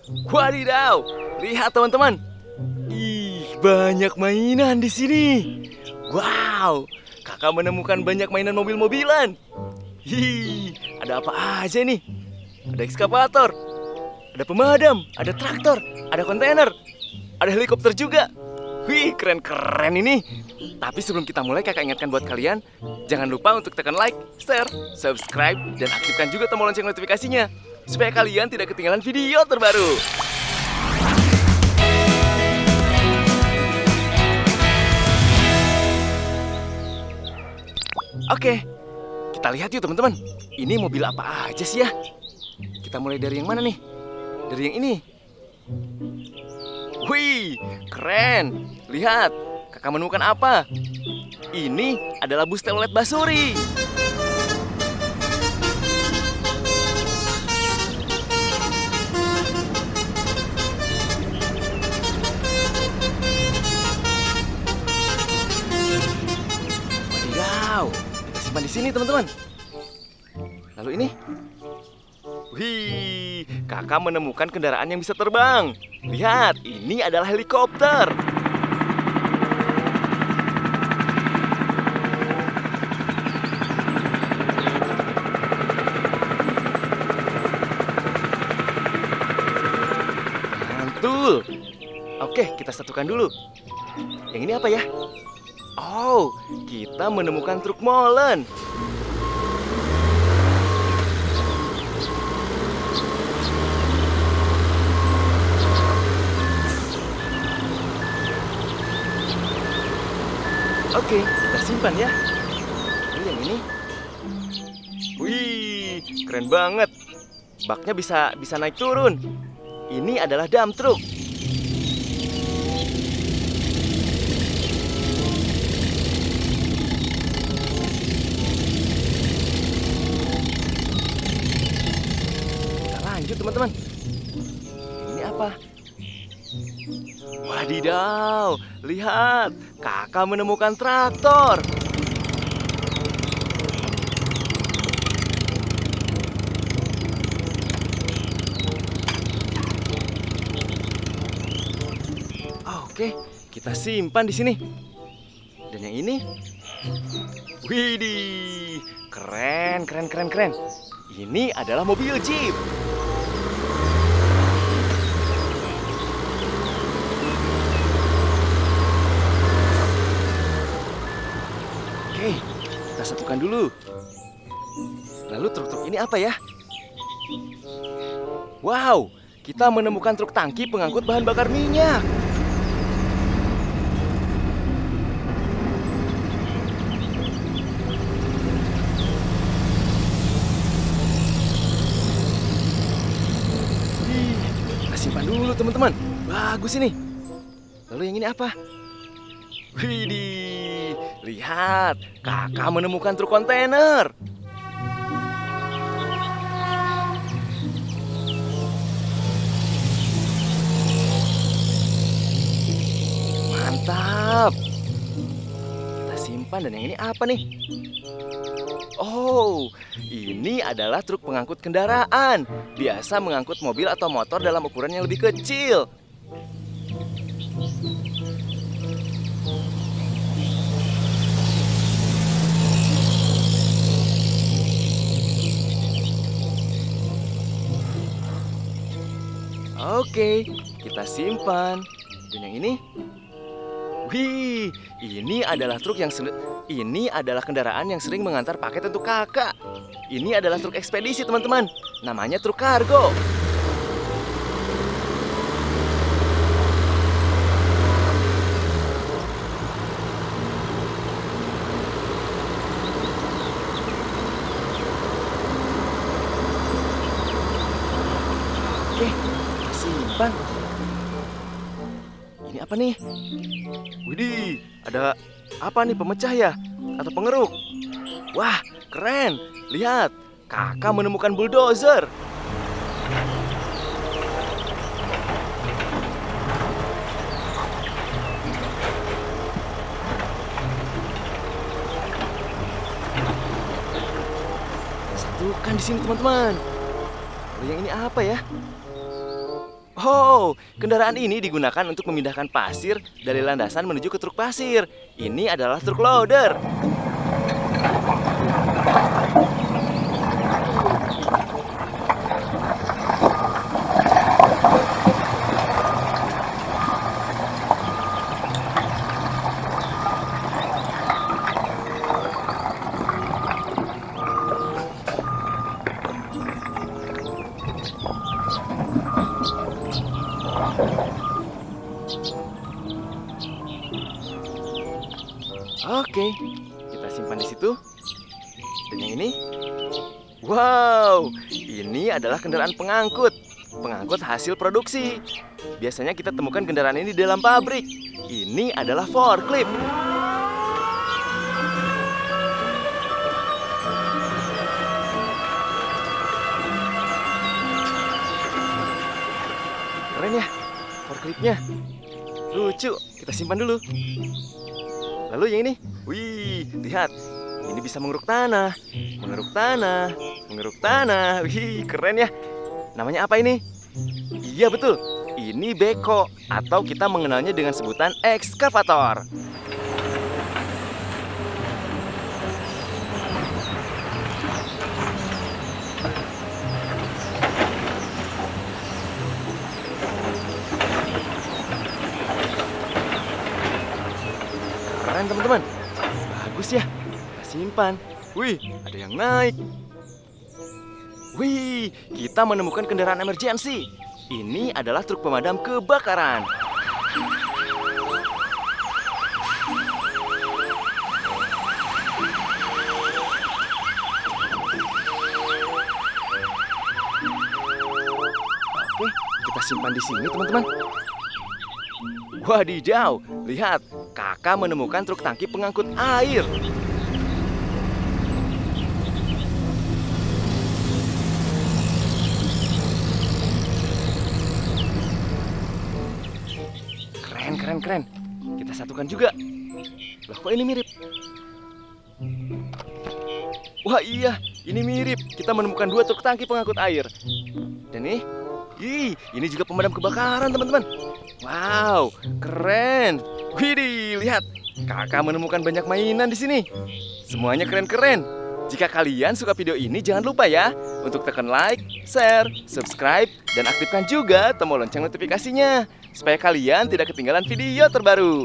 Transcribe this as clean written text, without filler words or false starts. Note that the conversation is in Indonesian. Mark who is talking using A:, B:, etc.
A: Wadidaw, lihat teman-teman. Ih, banyak mainan di sini. Wow, kakak menemukan banyak mainan mobil-mobilan. Hi, ada apa aja nih? Ada ekskavator, ada pemadam, ada traktor, ada kontainer, ada helikopter juga. Wih, keren-keren ini. Tapi sebelum kita mulai, kakak ingatkan buat kalian, jangan lupa untuk tekan like, share, subscribe, dan aktifkan juga tombol lonceng notifikasinya, supaya kalian tidak ketinggalan video terbaru. Oke, kita lihat yuk teman-teman. Ini mobil apa aja sih ya? Kita mulai dari yang mana nih? Dari yang ini. Wih, keren. Lihat, kakak menemukan apa? Ini adalah bus telolet Basuri. Wadidaw, kita simpan di sini teman-teman. Lalu ini. Wih, kakak menemukan kendaraan yang bisa terbang. Lihat, ini adalah helikopter. Mantul. Oke, kita satukan dulu. Yang ini apa ya? Oh, kita menemukan truk molen. Oke, kita simpan ya. Lalu yang ini. Wih, keren banget. Baknya bisa naik turun. Ini adalah dump truck. Kita lanjut teman-teman. Ini apa? Wadidaw, lihat, kakak menemukan traktor. Oke, kita simpan di sini. Dan yang ini, widih, keren. Ini adalah mobil Jeep. Oke, kita satukan dulu. Lalu truk-truk ini apa ya? Wow, kita menemukan truk tangki pengangkut bahan bakar minyak. Kita simpan dulu teman-teman. Bagus ini. Lalu yang ini apa? Widih, lihat, kakak menemukan truk kontainer. Mantap. Kita simpan dan yang ini apa nih? Oh, ini adalah truk pengangkut kendaraan. Biasa mengangkut mobil atau motor dalam ukuran yang lebih kecil. Oke, kita simpan. Dan yang ini? Wih, ini adalah kendaraan yang sering mengantar paket untuk kakak. Ini adalah truk ekspedisi, teman-teman. Namanya truk kargo. Oke, kita simpan. Ini apa nih? Widih, ada apa nih, pemecah ya? Atau pengeruk? Wah, keren. Lihat, kakak menemukan bulldozer. Satukan di sini teman-teman. Lalu yang ini apa ya? Oh, kendaraan ini digunakan untuk memindahkan pasir dari landasan menuju ke truk pasir. Ini adalah truk loader. Oke, kita simpan di situ. Dan yang ini, wow, ini adalah kendaraan pengangkut. Pengangkut hasil produksi. Biasanya kita temukan kendaraan ini di dalam pabrik. Ini adalah forklift. Keren ya, forkliftnya. Lucu, kita simpan dulu. Lalu yang ini, wih, lihat. Ini bisa mengeruk tanah, mengeruk tanah, mengeruk tanah. Wih, keren ya. Namanya apa ini? Iya betul, ini beko atau kita mengenalnya dengan sebutan ekskavator. Keren teman-teman. Bagus ya. Kita simpan. Wih, ada yang naik. Wih, kita menemukan kendaraan emergency. Ini adalah truk pemadam kebakaran. Oke, kita simpan di sini teman-teman. Wadidaw, lihat, kakak menemukan truk tangki pengangkut air. Keren. Kita satukan juga. Loh, kok ini mirip? Wah iya, ini mirip. Kita menemukan dua truk tangki pengangkut air. Dan ini juga pemadam kebakaran teman-teman. Wow, keren. Widih, lihat. Kakak menemukan banyak mainan di sini. Semuanya keren-keren. Jika kalian suka video ini, jangan lupa ya untuk tekan like, share, subscribe, dan aktifkan juga tombol lonceng notifikasinya supaya kalian tidak ketinggalan video terbaru.